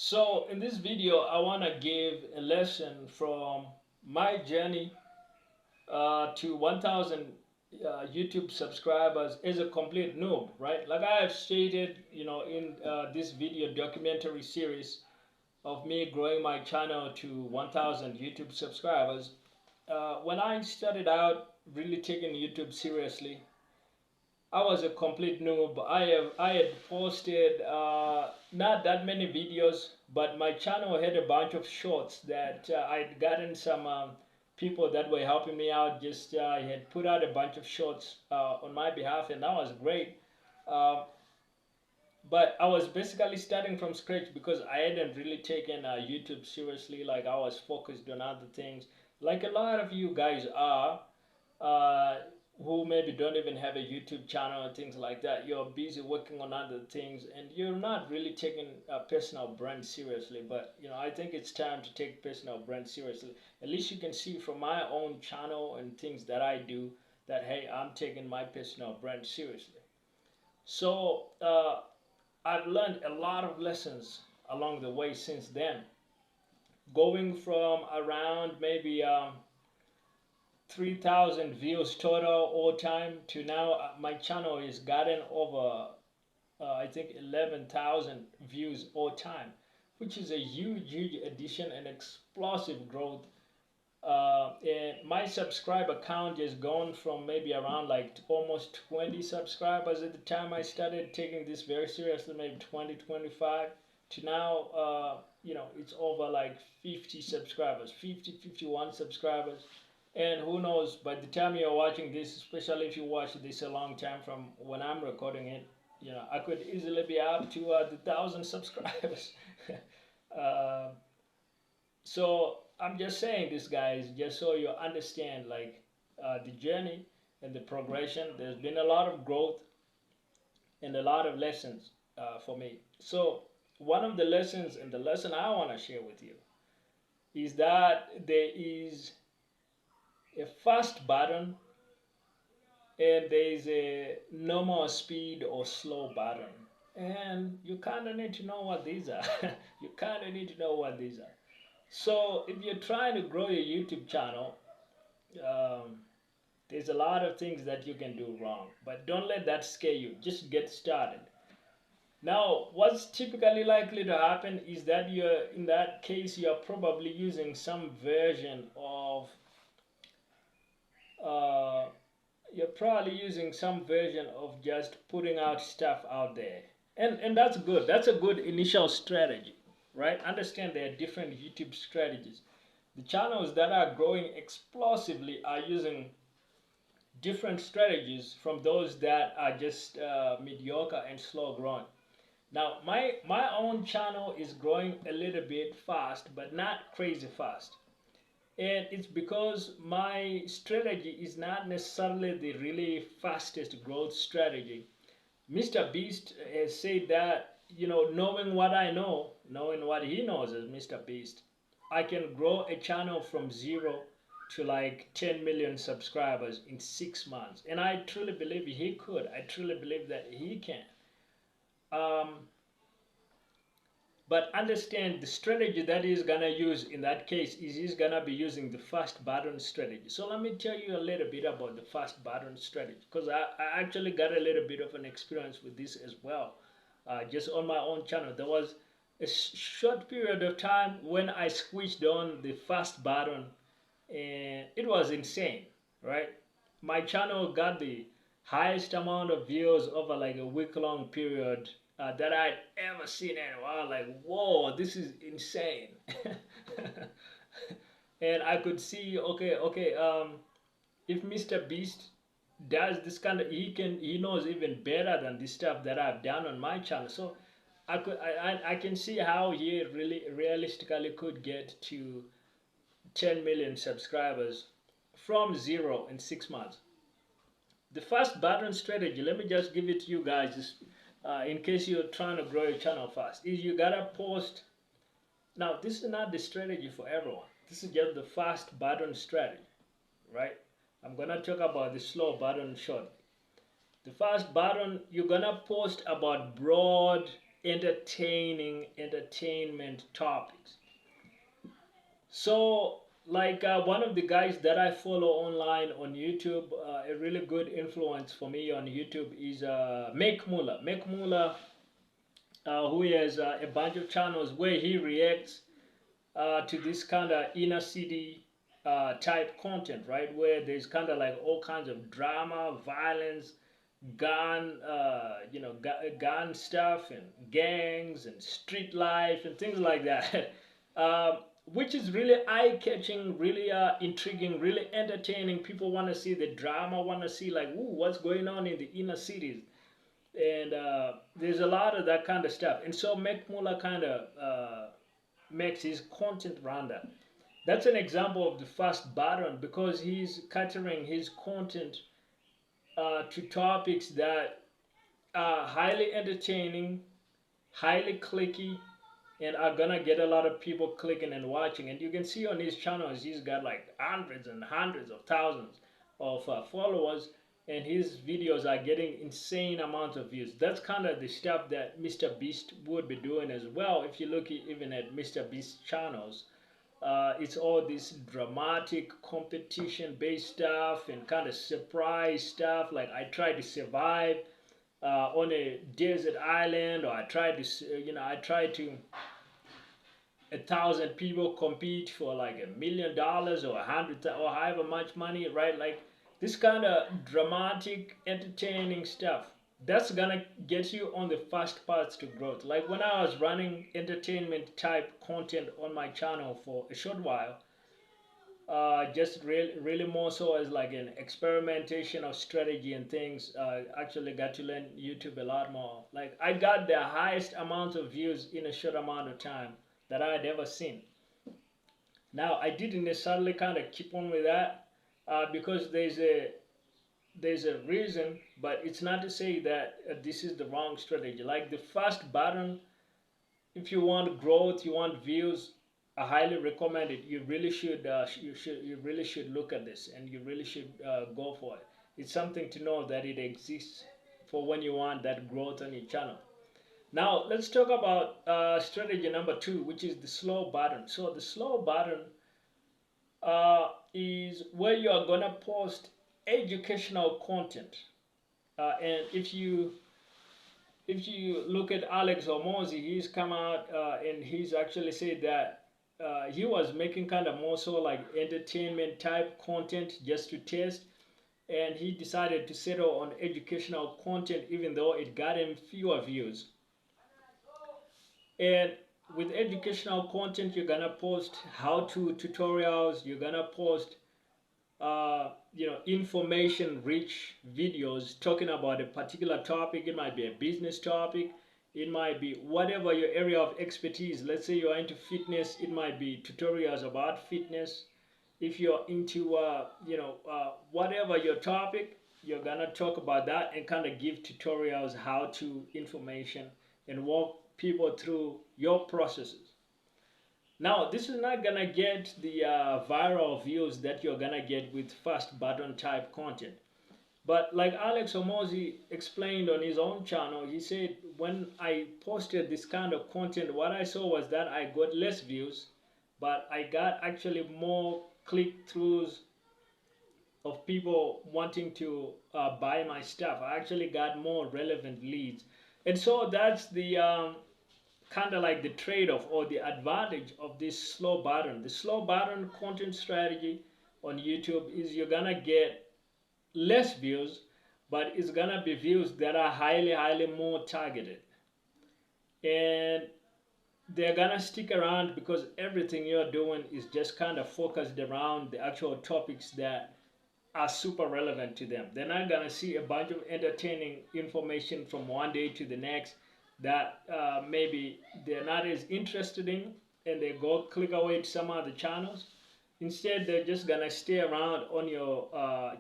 So in this video, I want to give a lesson from my journey to 1,000 YouTube subscribers as a complete noob, right? Like I have stated, in this video documentary series of me growing my channel to 1,000 YouTube subscribers. When I started out really taking YouTube seriously, I was a complete noob. I had posted not that many videos, but my channel had a bunch of shorts that I'd gotten some people that were helping me out. Just had put out a bunch of shorts on my behalf, and that was great. Uh, but I was basically starting from scratch because I hadn't really taken YouTube seriously. Like I was focused on other things, like a lot of you guys are. Uh, who maybe don't even have a YouTube channel and things like that. You're busy working on other things and you're not really taking a personal brand seriously. But I think it's time to take personal brand seriously. At least you can see from my own channel and things that I do that hey, I'm taking my personal brand seriously. So I've learned a lot of lessons along the way since then. Going from around maybe 3,000 views total all time to now my channel is gotten over I think 11,000 views all time, which is a huge addition and explosive growth. And my subscriber count has gone from maybe around like almost 20 subscribers at the time I started taking this very seriously, maybe 20, 25, to now it's over like 50 subscribers, 50, 51 subscribers. And who knows, by the time you're watching this, especially if you watch this a long time from when I'm recording it, I could easily be up to the 1,000 subscribers. uh, so I'm just saying this, guys, just so you understand, like the journey and the progression. There's been a lot of growth and a lot of lessons for me. So one of the lessons, and the lesson I want to share with you, is that there is a fast button and there is a normal speed or slow button, and you kind of need to know what these are. You kind of need to know what these are. So if you're trying to grow your YouTube channel, um, there's a lot of things that you can do wrong, but don't let that scare you. Just get started. Now what's typically likely to happen is that in that case you're probably using some version of uh, you're probably using some version of just putting out stuff out there. And that's good. That's a good initial strategy, right? Understand there are different YouTube strategies. The channels that are growing explosively are using different strategies from those that are just mediocre and slow growing. Now, my own channel is growing a little bit fast, but not crazy fast. And it's because my strategy is not necessarily the really fastest growth strategy. Mr. Beast has said that, knowing what I know, knowing what he knows as Mr. Beast, I can grow a channel from zero to like 10 million subscribers in 6 months. And I truly believe he could. I truly believe that he can. Um, But understand the strategy that he's gonna use in that case is he's gonna be using the fast button strategy. So let me tell you a little bit about the fast button strategy, because I actually got a little bit of an experience with this as well. Just on my own channel, there was a short period of time when I switched on the fast button, and it was insane, right? My channel got the highest amount of views over like a week-long period that I'd ever seen in a while. Like, whoa, this is insane. And I could see, okay, if Mr. Beast does this kind of, he knows even better than the stuff that I've done on my channel. So I can see how he really realistically could get to 10 million subscribers from zero in 6 months. The fast button strategy, let me just give it to you guys, just in case you're trying to grow your channel fast, is you gotta post. Now this is not the strategy for everyone. This is just the fast button strategy, right? I'm gonna talk about the slow button shortly. The fast button, you're gonna post about broad entertainment topics. So, like one of the guys that I follow online on YouTube, a really good influence for me on YouTube is Make Mula. Make Mula, who has a bunch of channels where he reacts to this kind of inner city type content, right? Where there's kind of like all kinds of drama, violence, gun stuff, and gangs and street life and things like that. Which is really eye-catching, really intriguing, really entertaining. People want to see the drama, want to see like, ooh, what's going on in the inner cities, and there's a lot of that kind of stuff. And so Mekmula kind of makes his content around that. That's an example of the fast button because he's catering his content to topics that are highly entertaining, highly clicky, and are gonna get a lot of people clicking and watching. And you can see on his channels, he's got like hundreds and hundreds of thousands of followers, and his videos are getting insane amounts of views. That's kind of the stuff that Mr. Beast would be doing as well. If you look even at Mr. Beast's channels, it's all this dramatic competition-based stuff and kind of surprise stuff. Like I tried to survive on a desert island, or I tried to, I tried to 1,000 people compete for like $1 million or 100 or however much money, right? Like this kind of dramatic, entertaining stuff. That's gonna get you on the fast paths to growth. Like when I was running entertainment type content on my channel for a short while, just really more so as like an experimentation of strategy and things. Actually got to learn YouTube a lot more. Like I got the highest amount of views in a short amount of time that I had ever seen. Now I didn't necessarily kind of keep on with that because there's a reason, but it's not to say that this is the wrong strategy. Like the fast button, if you want growth, you want views, I highly recommend it. You really should, you really should look at this, and you really should go for it. It's something to know that it exists for when you want that growth on your channel. Now let's talk about strategy number 2, which is the slow button. So the slow button is where you are gonna post educational content, and if you look at Alex Hormozi, he's come out and he's actually said that he was making kind of more so like entertainment type content just to test, and he decided to settle on educational content even though it got him fewer views. And with educational content, you're gonna post how-to tutorials, you're gonna post information rich videos talking about a particular topic. It might be a business topic, it might be whatever your area of expertise. Let's say you're into fitness, it might be tutorials about fitness. If you're into whatever your topic, you're gonna talk about that and kind of give tutorials, how to information, and walk people through your processes. Now, this is not gonna get the viral views that you're gonna get with fast button type content. But like Alex Hormozi explained on his own channel, he said, when I posted this kind of content, what I saw was that I got less views, but I got actually more click-throughs of people wanting to buy my stuff. I actually got more relevant leads. And so that's the kind of like the trade-off or the advantage of this slow button. The slow button content strategy on YouTube is you're gonna get less views, but it's gonna be views that are highly more targeted, and they're gonna stick around because everything you're doing is just kind of focused around the actual topics that are super relevant to them. They're not gonna see a bunch of entertaining information from one day to the next that maybe they're not as interested in, and they go click away to some other channels. Instead, they're just gonna stay around on your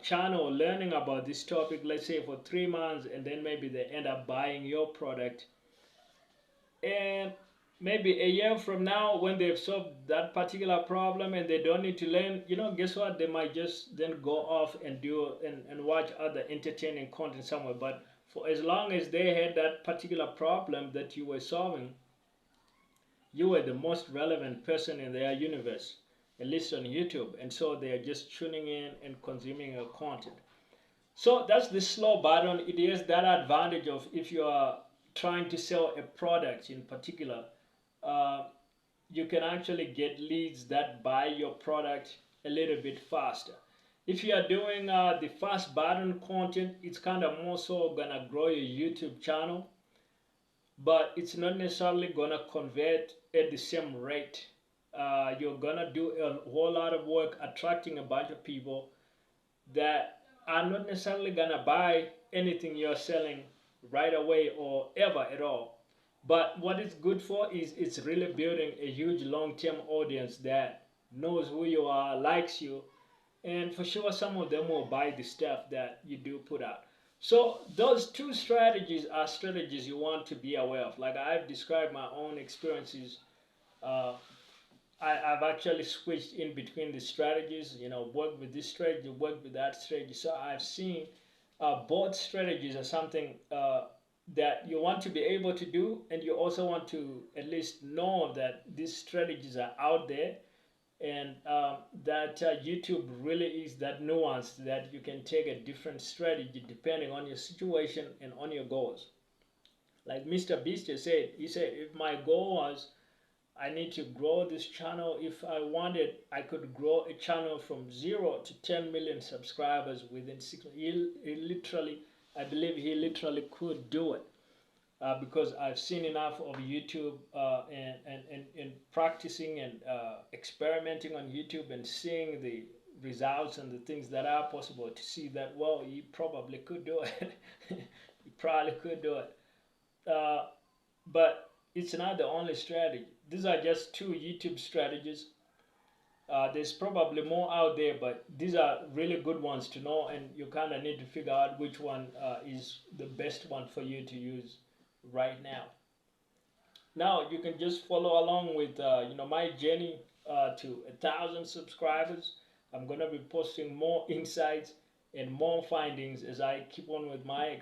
channel learning about this topic, let's say for 3 months, and then maybe they end up buying your product. And maybe a year from now, when they've solved that particular problem and they don't need to learn, guess what? They might just then go off and do and watch other entertaining content somewhere. But For as long as they had that particular problem that you were solving, you were the most relevant person in their universe, at least on YouTube. And so they are just tuning in and consuming your content. So that's the slow button. It is that advantage of if you are trying to sell a product in particular, uh, you can actually get leads that buy your product a little bit faster. If you are doing the fast button content, it's kind of more so gonna grow your YouTube channel, but it's not necessarily gonna convert at the same rate. You're gonna do a whole lot of work attracting a bunch of people that are not necessarily gonna buy anything you're selling right away or ever at all. But what it's good for is it's really building a huge long-term audience that knows who you are, likes you, and for sure some of them will buy the stuff that you do put out. So those two strategies are strategies you want to be aware of. Like I've described my own experiences. uh, I've actually switched in between the strategies, work with this strategy, work with that strategy. So I've seen both strategies are something that you want to be able to do, and you also want to at least know that these strategies are out there, and that YouTube really is that nuance that you can take a different strategy depending on your situation and on your goals. Like Mr. Beast said, he said, if my goal was I need to grow this channel. If I wanted, I could grow a channel from 0 to 10 million subscribers within 6 months. He literally, I believe he literally could do it because I've seen enough of YouTube and practicing and experimenting on YouTube and seeing the results and the things that are possible to see that, well, he probably could do it. He probably could do it. Uh, but it's not the only strategy. These are just two YouTube strategies. There's probably more out there, but these are really good ones to know, and you kind of need to figure out which one is the best one for you to use right now. Now you can just follow along with my journey to 1,000 subscribers. I'm gonna be posting more insights and more findings as I keep on with my